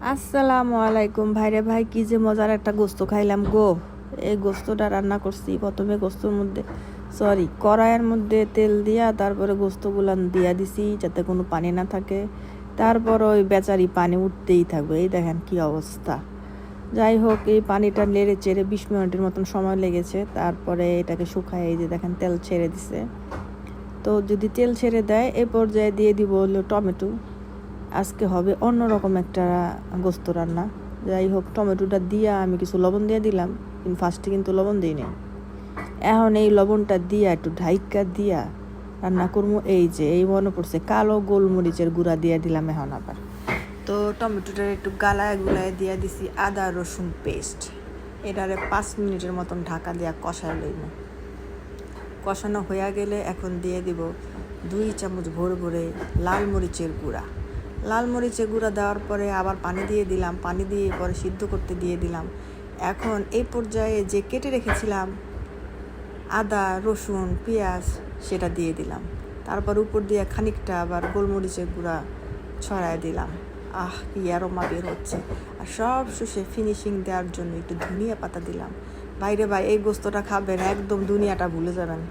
আসসালামু আলাইকুম ভাইরে ভাই, কি যে মজার একটা গোস্ত খাইলাম গো। এই গোস্তটা রান্না করছি প্রথমে গোস্তর মধ্যে কড়াইয়ের মধ্যে তেল দিয়া তারপরে গোস্তগুলান দিয়া দিছি যাতে কোনো পানি না থাকে। তারপর ওই বেচারি পানি উঠতেই থাকবে, এই দেখেন কি অবস্থা। যাই হোক, এই পানিটা নেড়ে চেড়ে 20 মিনিটের মতন সময় লেগেছে। তারপরে এটাকে শুকায়, এই যে দেখেন তেল ছেড়ে দিছে। তো যদি তেল ছেড়ে দেয় এ পর্যায়ে দিয়ে দিব হলো টমেটো। আজকে হবে অন্যরকম একটা গোস্ত রান্না। যাই হোক, টমেটোটা দিয়া আমি কিছু লবণ দিয়ে দিলাম, কিন্তু ফার্স্টে কিন্তু লবণ দিই নি। এখন এই লবণটা দিয়া একটু ঢাইকা দিয়া রান্না করবো। এই যে এই মনে পড়ছে, কালো গোলমরিচের গুঁড়া দিয়ে দিলাম এখন আবার। তো টমেটোটা একটু গালায় গুলায় দিয়া দিছি আদা রসুন পেস্ট। এটারে 5 মিনিটের মতন ঢাকা দিয়া কষায় লইব। কষানো হয়ে গেলে এখন দিয়ে দিব 2 চামচ ভরে ভরে লাল মরিচের গুঁড়া। লাল মরিচের গুঁড়া দেওয়ার পরে আবার পানি দিয়ে দিলাম, পানি দিয়ে পরে সিদ্ধ করতে দিয়ে দিলাম। এখন এই পর্যায়ে যে কেটে রেখেছিলাম আদা রসুন পেঁয়াজ সেটা দিয়ে দিলাম। তারপর উপর দিয়ে খানিকটা আবার গোলমরিচের গুঁড়া ছড়ায় দিলাম। কি অ্যারোমা বের হচ্ছে। আর সব শেষে ফিনিশিং দেওয়ার জন্য একটু ধনিয়া পাতা দিলাম। বাইরে ভাই, এই গোস্তটা খাবেন একদম দুনিয়াটা ভুলে যাবেন।